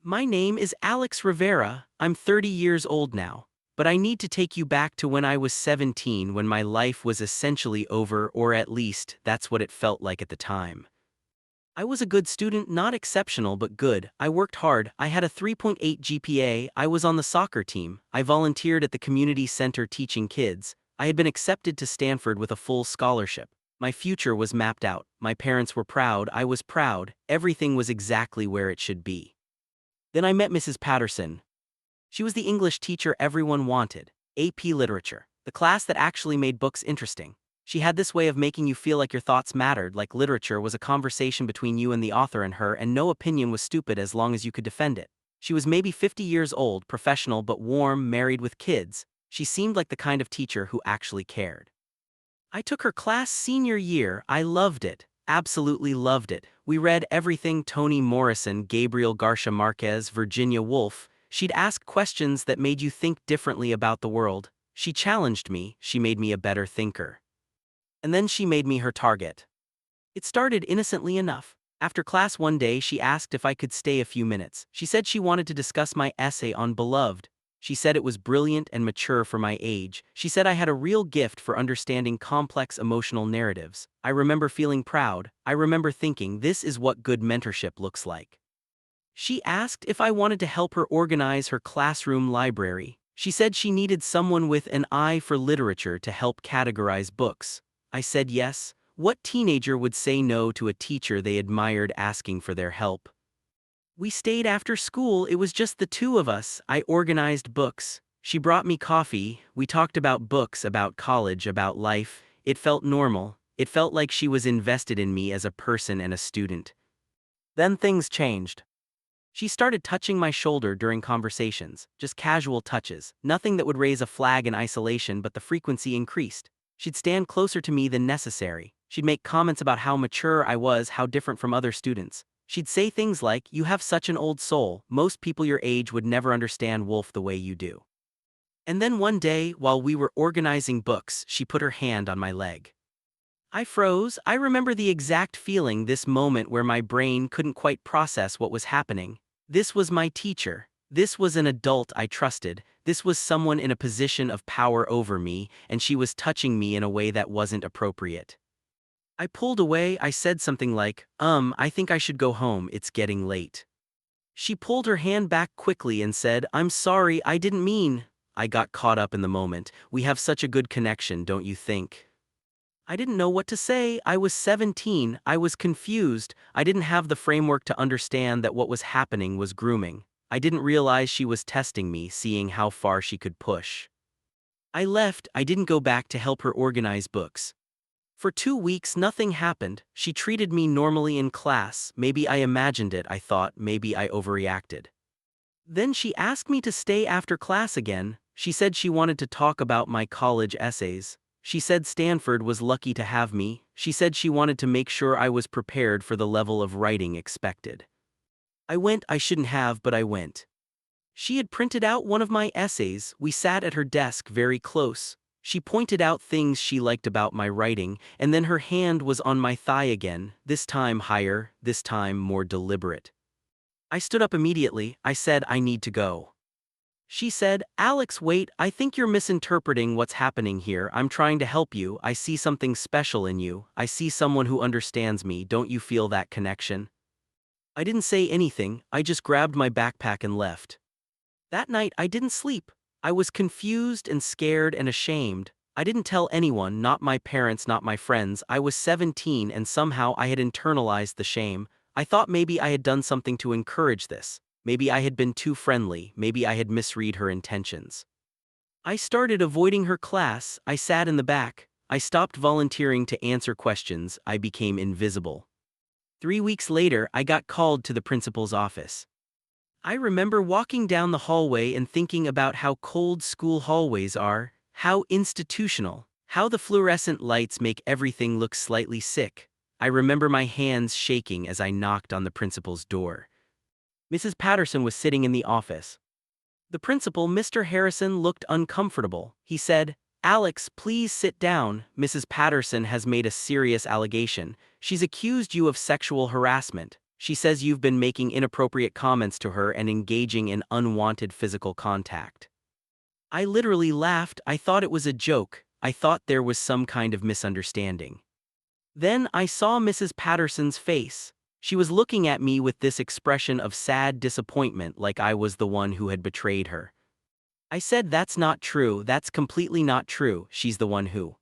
My name is Alex Rivera. I'm 30 years old now. But I need to take you back to when I was 17, when my life was essentially over, or at least, that's what it felt like at the time. I was a good student, not exceptional but good. I worked hard, I had a 3.8 GPA, I was on the soccer team, I volunteered at the community center teaching kids, I had been accepted to Stanford with a full scholarship. My future was mapped out, my parents were proud, I was proud, everything was exactly where it should be. Then I met Mrs. Patterson. She was the English teacher everyone wanted, AP Literature, the class that actually made books interesting. She had this way of making you feel like your thoughts mattered, like literature was a conversation between you and the author and her, and no opinion was stupid as long as you could defend it. She was maybe 50 years old, professional but warm, married with kids. She seemed like the kind of teacher who actually cared. I took her class senior year. I loved it, absolutely loved it. We read everything: Toni Morrison, Gabriel Garcia Marquez, Virginia Woolf. She'd ask questions that made you think differently about the world. She challenged me, she made me a better thinker. And then she made me her target. It started innocently enough. After class one day, she asked if I could stay a few minutes. She said she wanted to discuss my essay on Beloved. She said it was brilliant and mature for my age. She said I had a real gift for understanding complex emotional narratives. I remember feeling proud. I remember thinking, this is what good mentorship looks like. She asked if I wanted to help her organize her classroom library. She said she needed someone with an eye for literature to help categorize books. I said yes. What teenager would say no to a teacher they admired asking for their help? We stayed after school. It was just the two of us. I organized books. She brought me coffee. We talked about books, about college, about life. It felt normal. It felt like she was invested in me as a person and a student. Then things changed. She started touching my shoulder during conversations, just casual touches, nothing that would raise a flag in isolation, but the frequency increased. She'd stand closer to me than necessary. She'd make comments about how mature I was, how different from other students. She'd say things like, "You have such an old soul. Most people your age would never understand Wolf the way you do." And then one day, while we were organizing books, she put her hand on my leg. I froze. I remember the exact feeling, this moment where my brain couldn't quite process what was happening. This was my teacher. This was an adult I trusted. This was someone in a position of power over me, and she was touching me in a way that wasn't appropriate. I pulled away. I said something like, I think I should go home, it's getting late." She pulled her hand back quickly and said, "I'm sorry, I didn't mean." I got caught up in the moment. We have such a good connection, don't you think? I didn't know what to say. I was 17, I was confused. I didn't have the framework to understand that what was happening was grooming. I didn't realize she was testing me, seeing how far she could push. I left. I didn't go back to help her organize books. For 2 weeks, nothing happened. She treated me normally in class. Maybe I imagined it, I thought. Maybe I overreacted. Then she asked me to stay after class again. She said she wanted to talk about my college essays. She said Stanford was lucky to have me. She said she wanted to make sure I was prepared for the level of writing expected. I went. I shouldn't have, but I went. She had printed out one of my essays. We sat at her desk very close. She pointed out things she liked about my writing, and then her hand was on my thigh again, this time higher, this time more deliberate. I stood up immediately. I said, "I need to go." She said, "Alex, wait, I think you're misinterpreting what's happening here. I'm trying to help you. I see something special in you. I see someone who understands me. Don't you feel that connection?" I didn't say anything. I just grabbed my backpack and left. That night, I didn't sleep. I was confused and scared and ashamed. I didn't tell anyone, not my parents, not my friends. I was 17 and somehow I had internalized the shame. I thought maybe I had done something to encourage this. Maybe I had been too friendly. Maybe I had misread her intentions. I started avoiding her class. I sat in the back. I stopped volunteering to answer questions. I became invisible. 3 weeks later, I got called to the principal's office. I remember walking down the hallway and thinking about how cold school hallways are, how institutional, how the fluorescent lights make everything look slightly sick. I remember my hands shaking as I knocked on the principal's door. Mrs. Patterson was sitting in the office. The principal, Mr. Harrison, looked uncomfortable. He said, "Alex, please sit down. Mrs. Patterson has made a serious allegation. She's accused you of sexual harassment." She says you've been making inappropriate comments to her and engaging in unwanted physical contact. I literally laughed. I thought it was a joke. I thought there was some kind of misunderstanding. Then I saw Mrs. Patterson's face. She was looking at me with this expression of sad disappointment, like I was the one who had betrayed her. I said, "That's not true, that's completely not true, she's the one who."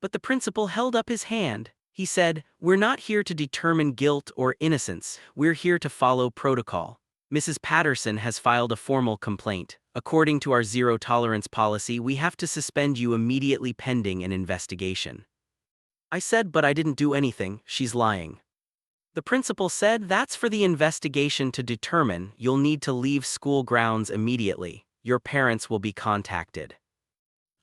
But the principal held up his hand. He said, "We're not here to determine guilt or innocence, we're here to follow protocol. Mrs. Patterson has filed a formal complaint. According to our zero-tolerance policy, we have to suspend you immediately pending an investigation." I said, "But I didn't do anything, she's lying." The principal said, "That's for the investigation to determine. You'll need to leave school grounds immediately. Your parents will be contacted."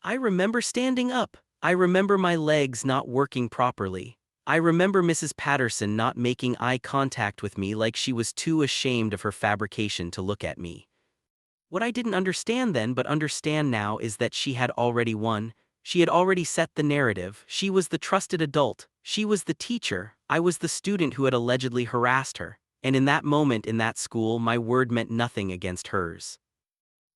I remember standing up. I remember my legs not working properly. I remember Mrs. Patterson not making eye contact with me, like she was too ashamed of her fabrication to look at me. What I didn't understand then but understand now is that she had already won. She had already set the narrative. She was the trusted adult. She was the teacher. I was the student who had allegedly harassed her. And in that moment in that school, my word meant nothing against hers.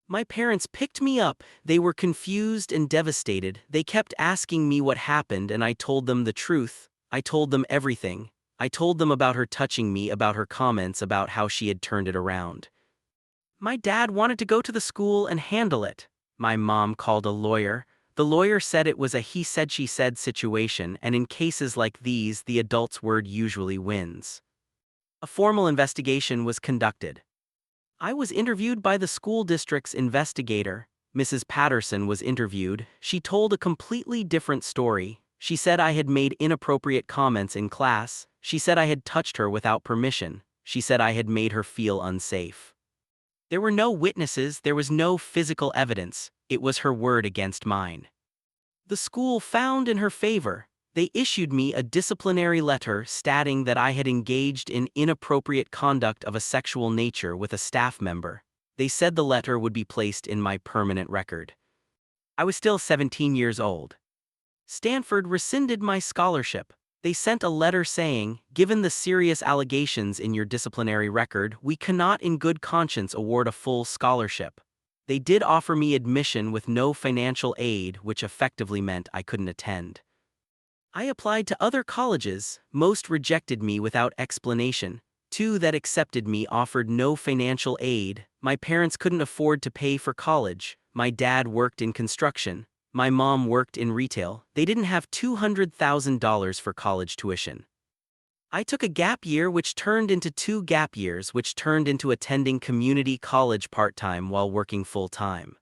My parents picked me up. They were confused and devastated. They kept asking me what happened, and I told them the truth. I told them everything. I told them about her touching me, about her comments, about how she had turned it around. My dad wanted to go to the school and handle it. My mom called a lawyer. The lawyer said it was a he said she said situation, and in cases like these, the adult's word usually wins. A formal investigation was conducted. I was interviewed by the school district's investigator. Mrs. Patterson was interviewed. She told a completely different story. She said I had made inappropriate comments in class. She said I had touched her without permission. She said I had made her feel unsafe. There were no witnesses, there was no physical evidence. It was her word against mine. The school found in her favor. They issued me a disciplinary letter stating that I had engaged in inappropriate conduct of a sexual nature with a staff member. They said the letter would be placed in my permanent record. I was still 17 years old. Stanford rescinded my scholarship. They sent a letter saying, "Given the serious allegations in your disciplinary record, we cannot in good conscience award a full scholarship." They did offer me admission with no financial aid, which effectively meant I couldn't attend. I applied to other colleges. Most rejected me without explanation. 2 that accepted me offered no financial aid. My parents couldn't afford to pay for college. My dad worked in construction. My mom worked in retail. They didn't have $200,000 for college tuition. I took a gap year, which turned into 2 gap years, which turned into attending community college part-time while working full-time.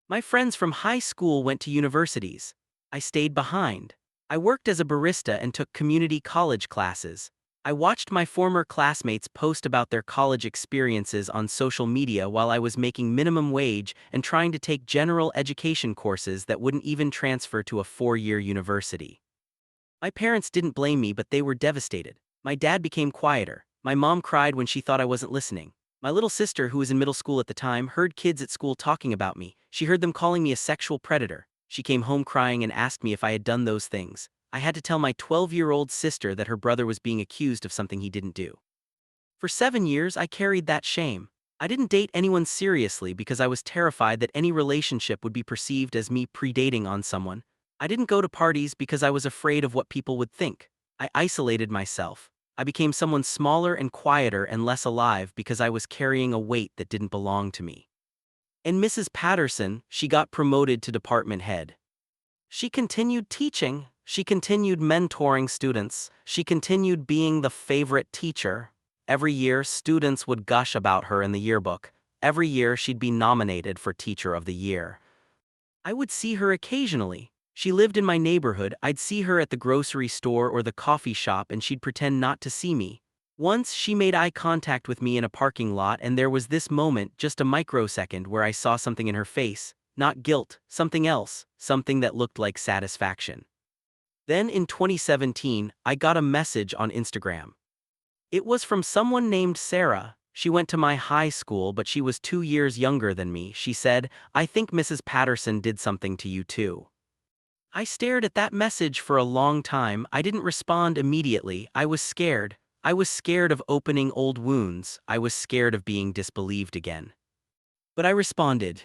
My friends from high school went to universities. I stayed behind. I worked as a barista and took community college classes. I watched my former classmates post about their college experiences on social media while I was making minimum wage and trying to take general education courses that wouldn't even transfer to a 4-year university. My parents didn't blame me, but they were devastated. My dad became quieter. My mom cried when she thought I wasn't listening. My little sister, who was in middle school at the time, heard kids at school talking about me. She heard them calling me a sexual predator. She came home crying and asked me if I had done those things. I had to tell my 12-year-old sister that her brother was being accused of something he didn't do. For 7 years, I carried that shame. I didn't date anyone seriously because I was terrified that any relationship would be perceived as me predating on someone. I didn't go to parties because I was afraid of what people would think. I isolated myself. I became someone smaller and quieter and less alive because I was carrying a weight that didn't belong to me. And Mrs. Patterson, she got promoted to department head. She continued teaching. She continued mentoring students. She continued being the favorite teacher. Every year, students would gush about her in the yearbook. Every year, she'd be nominated for Teacher of the Year. I would see her occasionally. She lived in my neighborhood. I'd see her at the grocery store or the coffee shop, and she'd pretend not to see me. Once, she made eye contact with me in a parking lot, and there was this moment, just a microsecond, where I saw something in her face. Not guilt, something else, something that looked like satisfaction. Then in 2017, I got a message on Instagram. It was from someone named Sarah. She went to my high school, but she was 2 years younger than me. She said, "I think Mrs. Patterson did something to you too." I stared at that message for a long time. I didn't respond immediately. I was scared. I was scared of opening old wounds, I was scared of being disbelieved again. But I responded.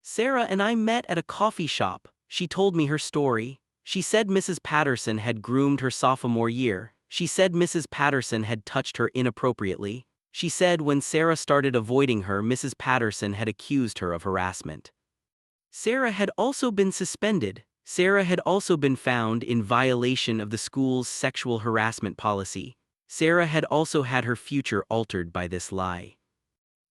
Sarah and I met at a coffee shop. She told me her story. She said Mrs. Patterson had groomed her sophomore year. She said Mrs. Patterson had touched her inappropriately. She said when Sarah started avoiding her, Mrs. Patterson had accused her of harassment. Sarah had also been suspended. Sarah had also been found in violation of the school's sexual harassment policy. Sarah had also had her future altered by this lie.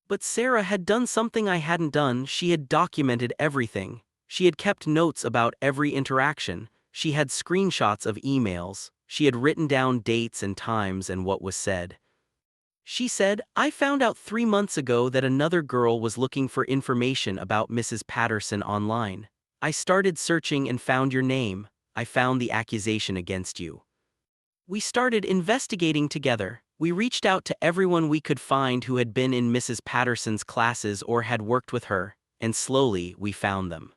But Sarah had done something I hadn't done. She had documented everything. She had kept notes about every interaction. She had screenshots of emails. She had written down dates and times and what was said. She said, I found out 3 months ago that another girl was looking for information about Mrs. Patterson online. I started searching and found your name. I found the accusation against you. We started investigating together. We reached out to everyone we could find who had been in Mrs. Patterson's classes or had worked with her, and slowly we found them.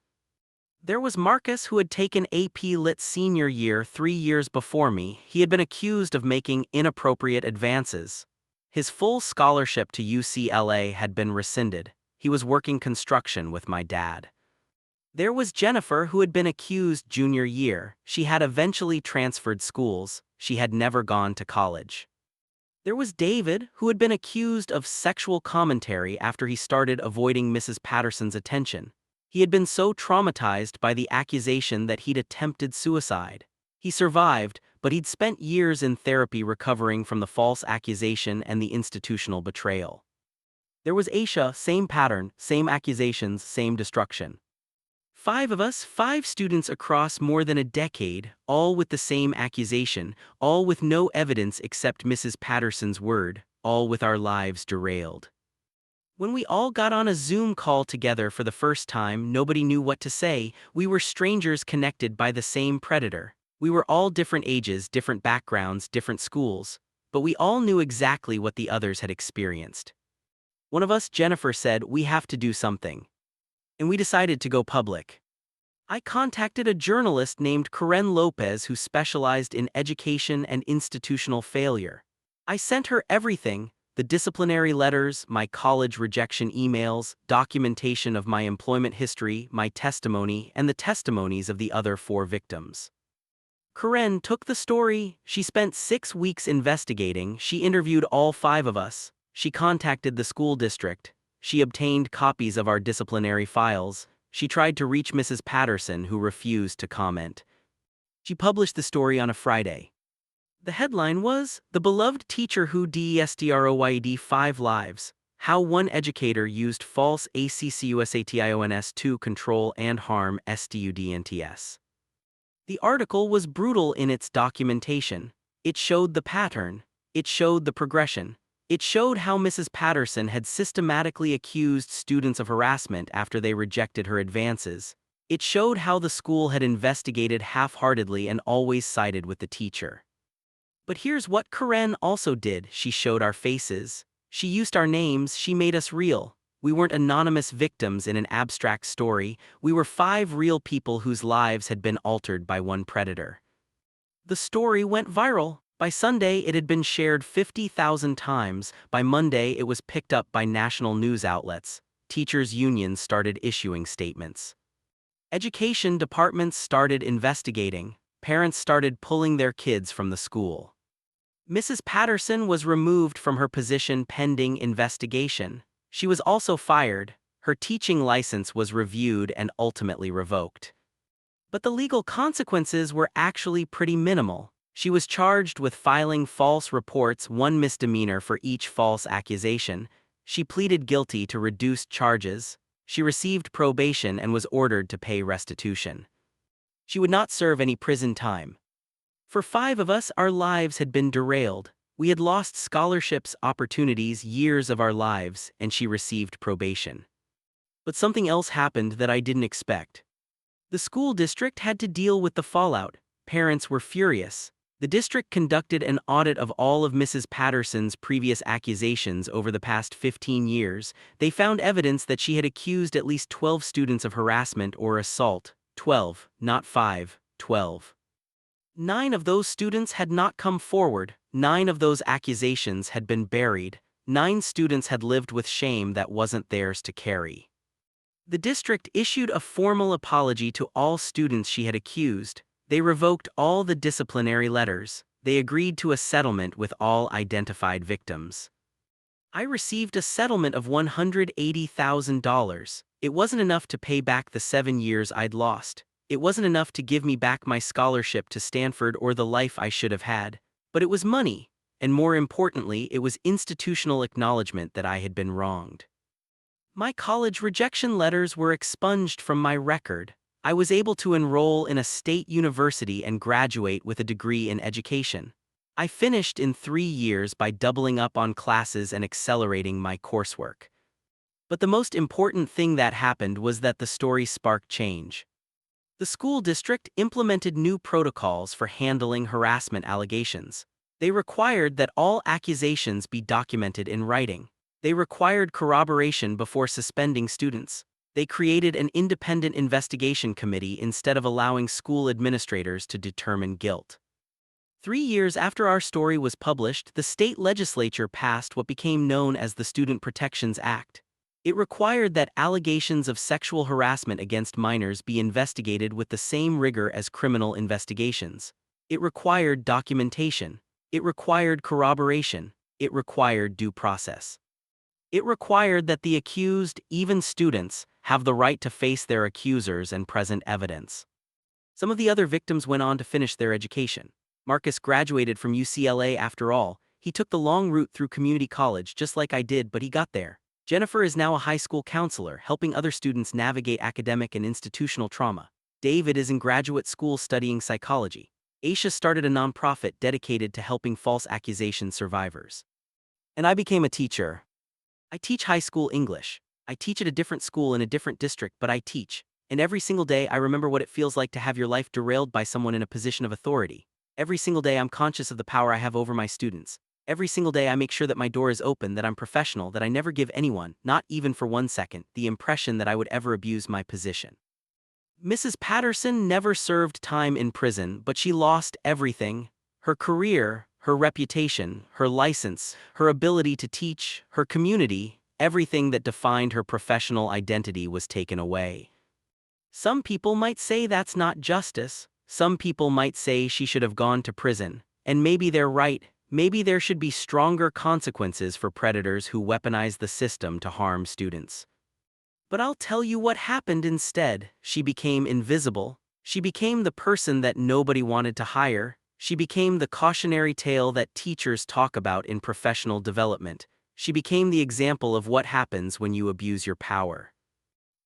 There was Marcus, who had taken AP Lit senior year 3 years before me. He had been accused of making inappropriate advances. His full scholarship to UCLA had been rescinded. He was working construction with my dad. There was Jennifer, who had been accused junior year. She had eventually transferred schools. She had never gone to college. There was David, who had been accused of sexual commentary after he started avoiding Mrs. Patterson's attention. He had been so traumatized by the accusation that he'd attempted suicide. He survived, but he'd spent years in therapy recovering from the false accusation and the institutional betrayal. There was Aisha, same pattern, same accusations, same destruction. 5 of us, 5 students across more than a decade, all with the same accusation, all with no evidence except Mrs. Patterson's word, all with our lives derailed. When we all got on a Zoom call together for the first time, nobody knew what to say. We were strangers connected by the same predator. We were all different ages, different backgrounds, different schools, but we all knew exactly what the others had experienced. One of us, Jennifer, said, we have to do something. And we decided to go public. I contacted a journalist named Karen Lopez who specialized in education and institutional failure. I sent her everything: the disciplinary letters, my college rejection emails, documentation of my employment history, my testimony, and the testimonies of the other 4 victims. Karen took the story. She spent 6 weeks investigating. She interviewed all 5 of us. She contacted the school district. She obtained copies of our disciplinary files. She tried to reach Mrs. Patterson, who refused to comment. She published the story on a Friday. The headline was, The Beloved Teacher Who Destroyed 5 Lives, How One Educator Used False ACCUSATIONS to Control and Harm STUDNTS. The article was brutal in its documentation. It showed the pattern. It showed the progression. It showed how Mrs. Patterson had systematically accused students of harassment after they rejected her advances. It showed how the school had investigated half-heartedly and always sided with the teacher. But here's what Karen also did. She showed our faces. She used our names. She made us real. We weren't anonymous victims in an abstract story. We were 5 real people whose lives had been altered by one predator. The story went viral. By Sunday, it had been shared 50,000 times. By Monday, it was picked up by national news outlets. Teachers' unions started issuing statements. Education departments started investigating. Parents started pulling their kids from the school. Mrs. Patterson was removed from her position pending investigation. She was also fired. Her teaching license was reviewed and ultimately revoked. But the legal consequences were actually pretty minimal. She was charged with filing false reports, 1 misdemeanor for each false accusation. She pleaded guilty to reduced charges. She received probation and was ordered to pay restitution. She would not serve any prison time. For 5 of us, our lives had been derailed. We had lost scholarships, opportunities, years of our lives, and she received probation. But something else happened that I didn't expect. The school district had to deal with the fallout. Parents were furious. The district conducted an audit of all of Mrs. Patterson's previous accusations over the past 15 years. They found evidence that she had accused at least 12 students of harassment or assault. 12, not 5, 12. 9 of those students had not come forward. 9 of those accusations had been buried, 9 students had lived with shame that wasn't theirs to carry. The district issued a formal apology to all students she had accused. They revoked all the disciplinary letters. They agreed to a settlement with all identified victims. I received a settlement of $180,000. It wasn't enough to pay back the 7 years I'd lost. It wasn't enough to give me back my scholarship to Stanford or the life I should have had. But it was money, and more importantly, it was institutional acknowledgement that I had been wronged. My college rejection letters were expunged from my record. I was able to enroll in a state university and graduate with a degree in education. I finished in 3 years by doubling up on classes and accelerating my coursework. But the most important thing that happened was that the story sparked change. The school district implemented new protocols for handling harassment allegations. They required that all accusations be documented in writing. They required corroboration before suspending students. They created an independent investigation committee instead of allowing school administrators to determine guilt. 3 years after our story was published, the state legislature passed what became known as the Student Protections Act. It required that allegations of sexual harassment against minors be investigated with the same rigor as criminal investigations. It required documentation. It required corroboration. It required due process. It required that the accused, even students, have the right to face their accusers and present evidence. Some of the other victims went on to finish their education. Marcus graduated from UCLA after all. He took the long route through community college just like I did, but he got there. Jennifer is now a high school counselor, helping other students navigate academic and institutional trauma. David is in graduate school studying psychology. Aisha started a nonprofit dedicated to helping false accusation survivors. And I became a teacher. I teach high school English. I teach at a different school in a different district, but I teach. And every single day I remember what it feels like to have your life derailed by someone in a position of authority. Every single day I'm conscious of the power I have over my students. Every single day I make sure that my door is open, that I'm professional, that I never give anyone, not even for 1 second, the impression that I would ever abuse my position. Mrs. Patterson never served time in prison, but she lost everything: her career, her reputation, her license, her ability to teach, her community. Everything that defined her professional identity was taken away. Some people might say that's not justice. Some people might say she should have gone to prison. And maybe they're right. Maybe there should be stronger consequences for predators who weaponize the system to harm students. But I'll tell you what happened instead. She became invisible. She became the person that nobody wanted to hire. She became the cautionary tale that teachers talk about in professional development. She became the example of what happens when you abuse your power.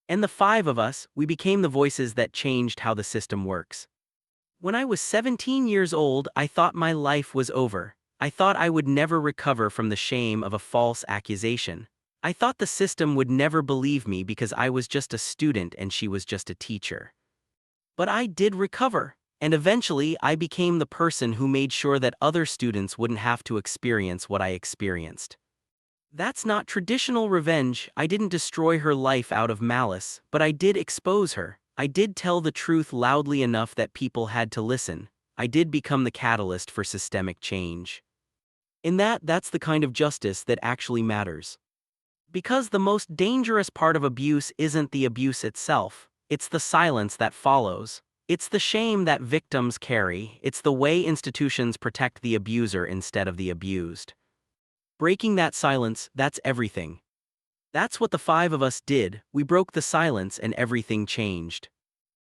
And the 5 of us, we became the voices that changed how the system works. When I was 17 years old, I thought my life was over. I thought I would never recover from the shame of a false accusation. I thought the system would never believe me because I was just a student and she was just a teacher. But I did recover. And eventually, I became the person who made sure that other students wouldn't have to experience what I experienced. That's not traditional revenge. I didn't destroy her life out of malice, but I did expose her. I did tell the truth loudly enough that people had to listen. I did become the catalyst for systemic change. In that's the kind of justice that actually matters. Because the most dangerous part of abuse isn't the abuse itself, it's the silence that follows. It's the shame that victims carry. It's the way institutions protect the abuser instead of the abused. Breaking that silence, that's everything. That's what the 5 of us did. We broke the silence and everything changed.